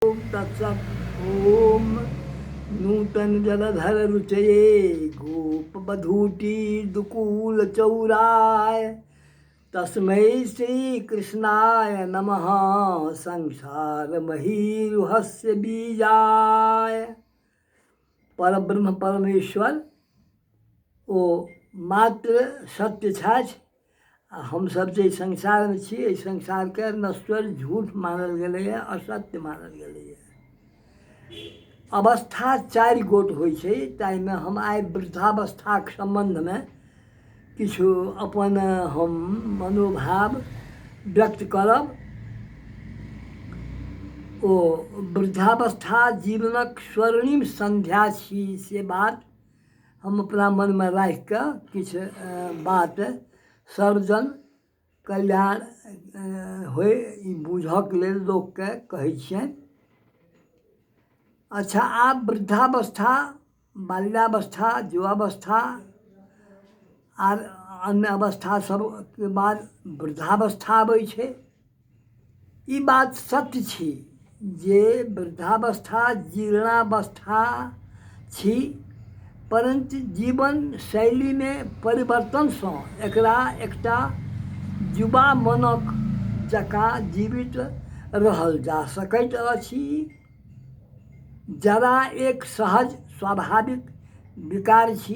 ओम तत्सत्। ओम नूतन जलधर रुचये गोपवधूटी दुकूल चौराय तस्मै श्री कृष्णाय नमः। संसार महीरुहस्य बीजाय। परब्रह्म परमेश्वर ओ मात्र सत्य छथि। हम सब जे संसार में छी, एहि संसार के नश्वर झूठ मानल गेलै है, असत्य मानल गेलै है। अवस्था 4 गोट होइ छै, ताहिमे हम आइ वृद्धावस्थाक सम्बन्धमे किछु अपन हम मनोभाव व्यक्त करब। ओ वृद्धावस्था जीवनक स्वर्णिम संध्या छी, से बात हम अपना मनमे राखि कऽ किछु बात सर्वजन कल्याण होय ई बुझक लेल लोकके कहै छियनि। अच्छा, आब वृद्धावस्था, बाल्यावस्था, युवावस्था आर अन्य अवस्था सबके बाद वृद्धावस्था आबै छै। ई बात सत्य छी जे वृद्धावस्था जीर्णावस्था छी, परंतु जीवन शैली में परिवर्तनसँ एकरा एकटा युवा मनक जकाँ जीवित रहल जा सकैत अछि। जरा एक सहज स्वाभाविक विकार छी,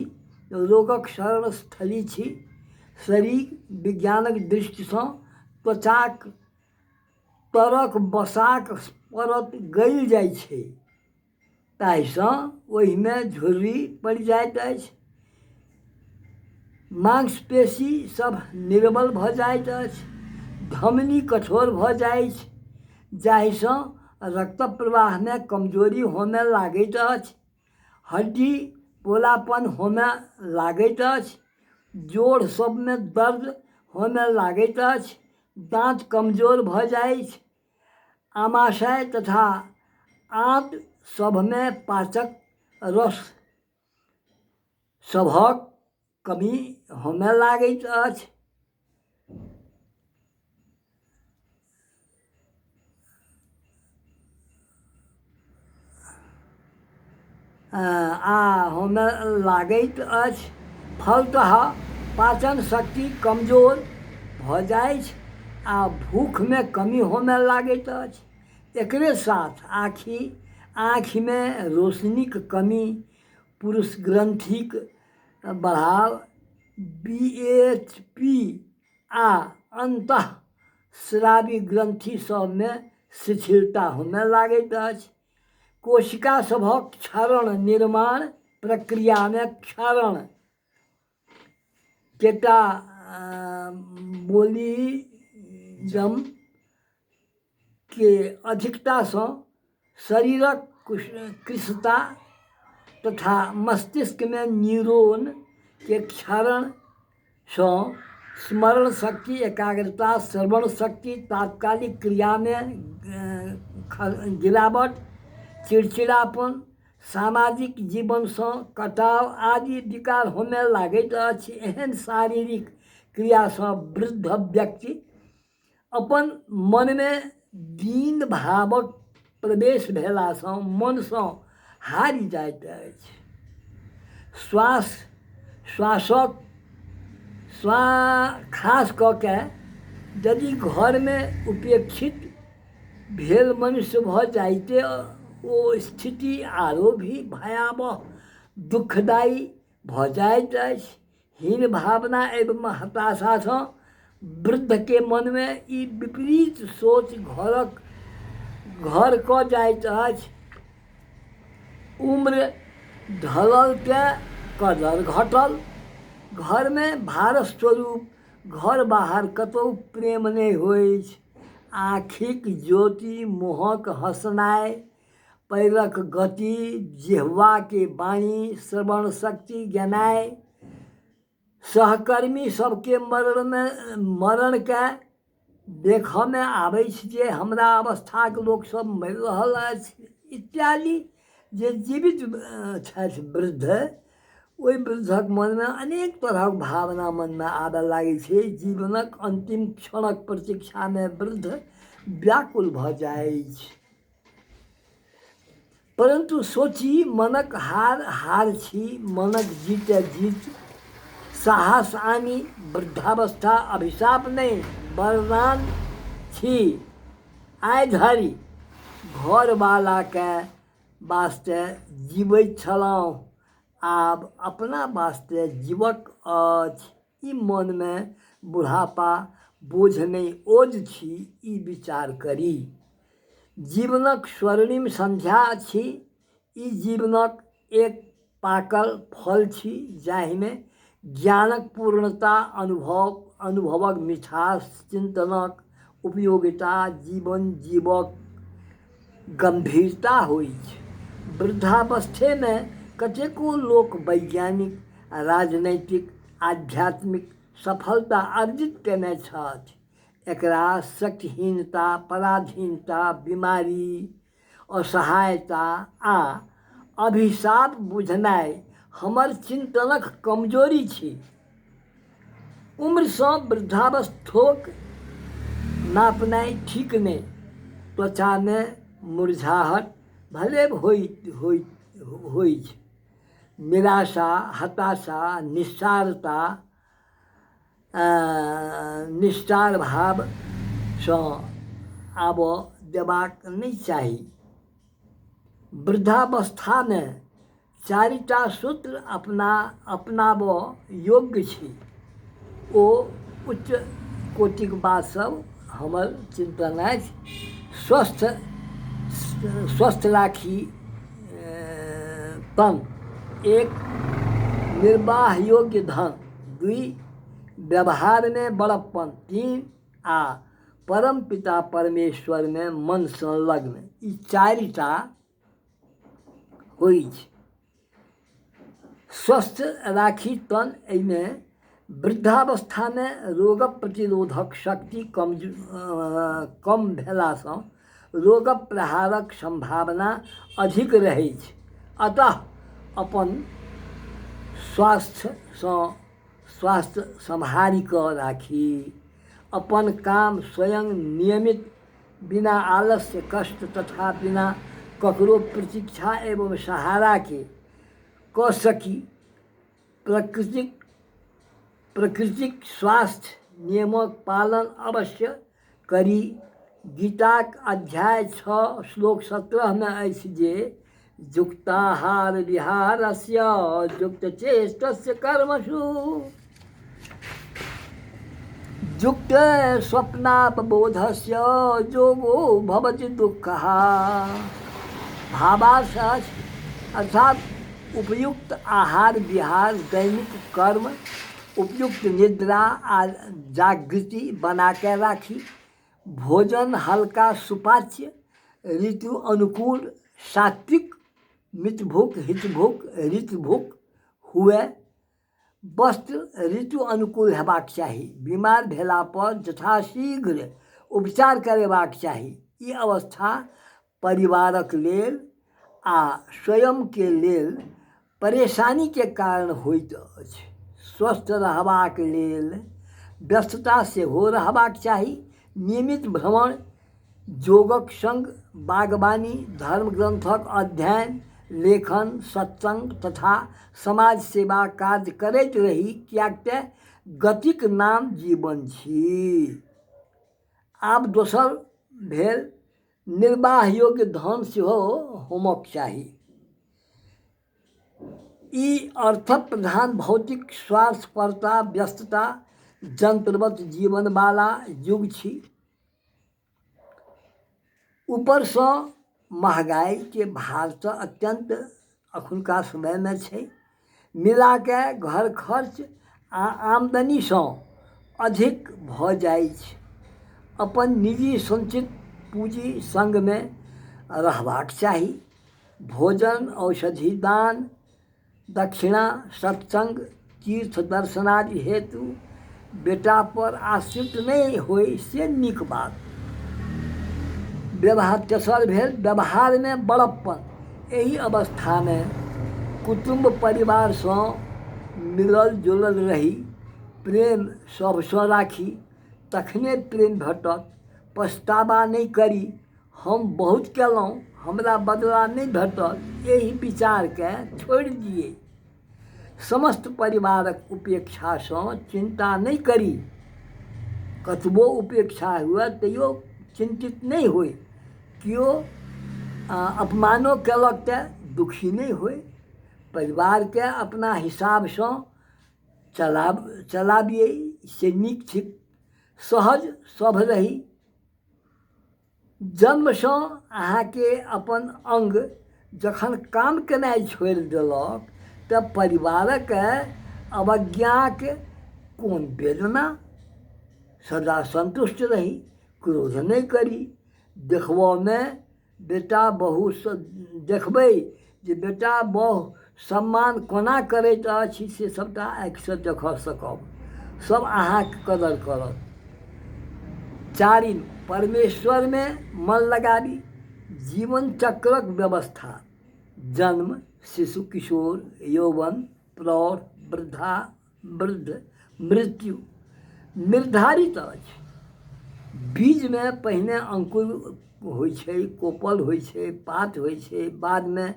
रोगक शरणस्थली छी। शरीर विज्ञानक दृष्टिसँ त्वचाक तरक बसाक परत गलि जाइ छै, ताहिसँ ओहिमे झुर्री पड़ि जाइत अछि। मांसपेशी सब निर्बल भऽ जाइत अछि, धमनी कठोर भऽ जाइ छै, जाहिसँ रक्त प्रवाह में कमजोरी होमय लागैत अछि। हड्डी पोलापन होमय लागैत अछि, जोड़ सब में दर्द होमय लागैत अछि, दाँत कमजोर भऽ जाइ छै, आमाशय तथा आंत सभमे पाचक रस सभक कमी होमय लागैत अछि। होमय लागैत अछि। फलतः पाचन शक्ति कमजोर भऽ जाइ छै आ भूख में कमी होमय लागैत अछि। एकरे साथ आँखि में रोशनीक कमी, पुरुष ग्रंथिक बढ़ाव, BHP आ अंतःस्रावी ग्रंथि सब में शिथिलता होमय लागैत अछि। कोशिका सभक क्षरण निर्माण प्रक्रिया में क्षरण, कैटाबोलिज्म के अधिकतासँ शरीरक कृशता तथा मस्तिष्क में न्यूरॉन के क्षरणसँ स्मरण शक्ति, एकाग्रता, श्रवण शक्ति, तात्कालिक क्रिया में गिरावट, चिड़चिड़ापन, सामाजिक जीवनसँ कटाव आदि विकार होमय लागैत अछि। एहन शारीरिक क्रियासँ वृद्ध व्यक्ति अपन मन में दीन भावक प्रवेश भेलासँ मनसँ हारि जाइत अछि। खास कऽ के यदि घर में उपेक्षित भेल मनुष्य भऽ जाइते ओ स्थिति आरो भी भयावह दुखदायी भऽ जाइत अछि। हीन भावना एवं हताशासँ वृद्ध के मन में ई विपरीत सोच घर कऽ जाइत अछि। उम्र ढललके कदर घटल, घर में भारस्वरूप घर बाहर कतहु प्रेम नहि होइ छै। आँखिक ज्योति, मुँहक हँसनाइ, पैरक गति, जिह्वा के वाणी, श्रवण शक्ति ज्ञानाइ, सहकर्मी सबके मरण के देखऽ में आबै छै जे हमरा अवस्थाक लोक सब मरि रहल अछि इत्यादि। जे जीवित छथि वृद्ध, ओहि वृद्धक मन में अनेक तरहक भावना मन में आबय लागै छै। जीवनक अंतिम क्षणक प्रतीक्षा में वृद्ध व्याकुल भऽ जाइ छै। परंतु सोची मनक हार हार छी, मनक जीते जीत। साहस आनी वृद्धावस्था अभिशाप नहीं, वरदान छी। आइ धरि घरवाला के वास्ते जीवैत छलहुँ, आब अपना वास्ते जीवक अछि। ई मन में बुढ़ापा बोझ नहीं ओझ छी, ई विचार करी। जीवनक स्वर्णिम संध्या छी, ई जीवनक एक पाकल फल छी, जाहिमे ज्ञानक पूर्णता, अनुभवक मिठास, चिंतनक उपयोगिता, जीवन जीवक गंभीरता होइ छै। वृद्धावस्थे में कतेको लोक वैज्ञानिक, राजनैतिक, आध्यात्मिक सफलता अर्जित केने छथि। एकरा शक्तिहीनता, पराधीनता, बीमारी, असहायता आ अभिशाप बुझनाइ हमर चिंतनक कमजोरी छी। उम्र सँ वृद्धावस्थोक नापनाइ ठीक नहि। त्वचा में मुरझाहट भले होइ छै, निराशा, हताशा, निस्तार भाव सँ आबऽ देबाक नहीं चाही। वृद्धावस्था में चारिटा सूत्र अपनाबऽ योग्य छी। ओ उच्च कोटिक बात सब हमर चिंतन अछि। स्वस्थ राखी तन। 1. निर्वाह योग्य धन। 2. व्यवहार में बड़प्पन। 3. आ परम पिता परमेश्वर में मन संलग्न। ई चारिटा होइ छै। स्वस्थ राखी तन, एहिमे वृद्धावस्था में रोग प्रतिरोधक शक्ति कम भेलासँ रोग प्रहारक संभावना अधिक रहै छै। अतः अपन स्वास्थ्य सम्हारि कऽ राखी। अपन काम स्वयं नियमित, बिना आलस्य, कष्ट तथा बिना ककरो प्रतीक्षा एवं सहारा के कऽ सकी। प्रकृतिक स्वास्थ्य नियमक पालन अवश्य करी। गीताक अध्याय 6 श्लोक 17 में अछि जे युक्ताहार विहारस्य युक्तचेष्टस्य कर्मसु युक्त स्वप्नावबोधस्य योगो भवति दुःखः। भावार्थ अर्थात उपयुक्त आहार विहार, दैनिक कर्म, उपयुक्त निद्रा आ जागृति बना के राखी। भोजन हल्का सुपाच्य, ऋतु अनुकूल, सात्विक, मितभुक, हितभुक, ऋतभुक हुए। वस्त्र ऋतु अनुकूल हेबाक चाही। बीमार भेला पर यथाशीघ्र उपचार करेबाक चाही। ई अवस्था परिवारक लेल आ स्वयं के लेल परेशानी के कारण होइत अछि। स्वस्थ रहबाक लेल व्यस्तता सेहो रहबाक चाही। नियमित भ्रमण, योगक संग बागवानी, धर्म ग्रंथक अध्ययन, लेखन, सत्संग तथा समाज सेवा कार्य करैत रही, कियाक तऽ गतिक नाम जीवन छी। आब दोसर भेल निर्वाह योग्य धन सेहो होमक चाही। ई अर्थ प्रधान भौतिक स्वार्थपरता, व्यस्तता, यंत्रवत जीवन वाला युग छी। ऊपर सँ महगाई के भार तऽ अत्यंत अखुनका समय में छै। मिला के घर खर्च आ आमदनी सँ अधिक भऽ जाइ छै। अपन निजी संचित पूंजी संग में रहबाक चाही। भोजन, औषधि दान, दक्षिणा, सत्संग, तीर्थ दर्शनादि हेतु बेटा पर आश्रित नहीं होय से नीक बात। तेसर भेल व्यवहार में बड़प्पन। एही अवस्था में कुटुंब परिवार सँ मिलल जुलल रही, प्रेम सबसँ राखी, तखने प्रेम भेटत। पछतावा नहीं करी, हम बहुत केलहुँ, हमरा बदला नहीं भेटल, यही विचार के छोड़ि दिए। समस्त परिवारक उपेक्षा सँ चिंता नहीं करी। कतबो उपेक्षा हुए तैयो चिंतित नहीं होय। कियो अपमानो केलक तऽ दुखी नहीं होय। परिवार के अपना हिसाब सँ चलाबिए से नीक थिक। सहज सभ रही। जन्म सँ अहाँके अपन अंग जखन काम केनाइ छोड़ि देलक तऽ परिवारक अवज्ञाक कोन वेदना। सदा संतुष्ट रही, क्रोध नहीं करी। देखबऽमे बेटा बहु देखबै जे बेटा बहु सम्मान कोना करैत अछि से सबटा आँखिसँ देखऽ सकब। सब अहाँके कदर करत। चारिम, परमेश्वर में मन लगाबी। जीवन चक्रक व्यवस्था जन्म, शिशु किशोर, यौवन, प्रौढ़, वृद्धा, वृद्ध, मृत्यु निर्धारित अछि। बीज में पहिने अंकुर होइ छै, कोपल होइ छै, पात होइ छै, बाद में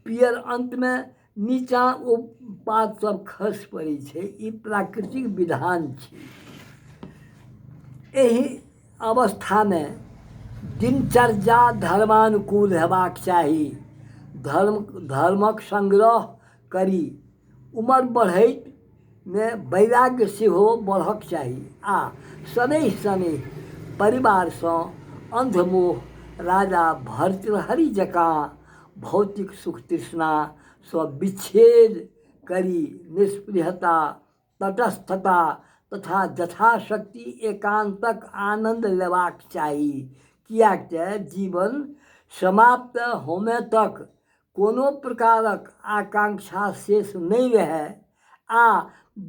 पियर, अंत में नीचा ओ पात सब खसि पड़ै छै। ई प्राकृतिक विधान छै। एहि अवस्था में दिनचर्या धर्मानुकूल हेबाक चाही। धर्मक संग्रह करी। उम्र बढ़ैत में वैराग्य सेहो बढ़क चाही। आ शनैः शनैः परिवार सँ अंधमोह राजा भर्तृहरि जकाँ भौतिक सुख तृष्णा सँ विच्छेद करी निष्पृहता, तटस्थता तथा यथाशक्ति एकांतक आनंद लेबाक चाही। कियाक तऽ जीवन समाप्त होमे तक कोनो प्रकारक आकांक्षा शेष नहीं रहे आ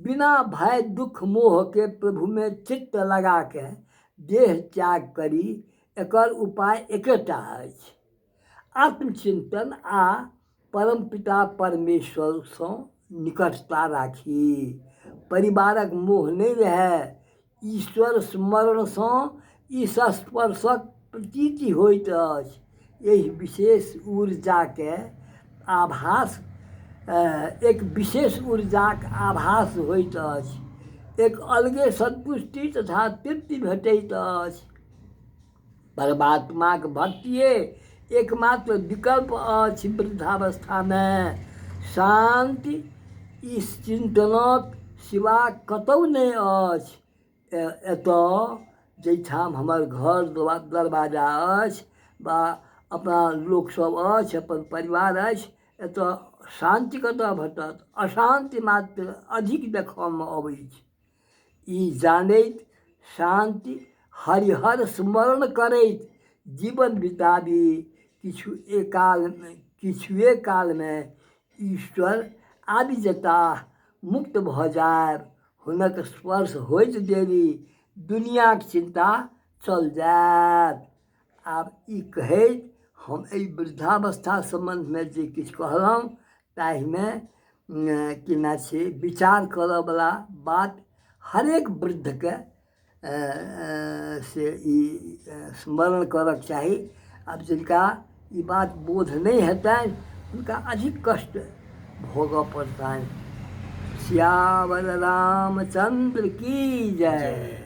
बिना भय दुख मोह के प्रभु में चित्त लगा के देह त्याग करी। एकर उपाय एकेटा अछि, आत्मचिंतन आ परमपिता परमेश्वर सँ निकटता राखी। परिवारक मोह नहीं रहे। ईश्वर स्मरण सँ ईशस्पर्शक प्रतीति होइत अछि। एहि विशेष ऊर्जा के आभास एक विशेष ऊर्जाक आभास होइत अछि। एक अलगे संतुष्टि तथा तृप्ति भेटैत अछि। परमात्माक भक्तिये एकमात्र विकल्प अछि। वृद्धावस्था में शांति इस चिंतनक सिवा कतौ नहीं अछि। एतऽ जैठाम हमर घर दरवाजा अछि बा अपना लोक सब अछि, अपन परिवार अछि, एतऽ शांति कतऽ भेटत। अशांति मात्र अधिक देखऽमे अबै छै। ई जानैत शांति हरिहर स्मरण करैत जीवन बिताबी। किछुए काल में ईश्वर आबि जेताह, मुक्त भऽ जायब। हुनक स्पर्श होइत देरी दुनियाक चिंता चल जायत। आब ई कहैत हम एहि वृद्धावस्था संबंध में जे किछु कहलहुँ ताहिमे कि ना छै विचार करऽ वाला बात हरेक वृद्ध के से ई स्मरण करक चाही। आब जिनका ई बात बोध नहीं हेतनि हुनका अधिक कष्ट भोगऽ पड़तनि। सियावर रामचंद्र की जय।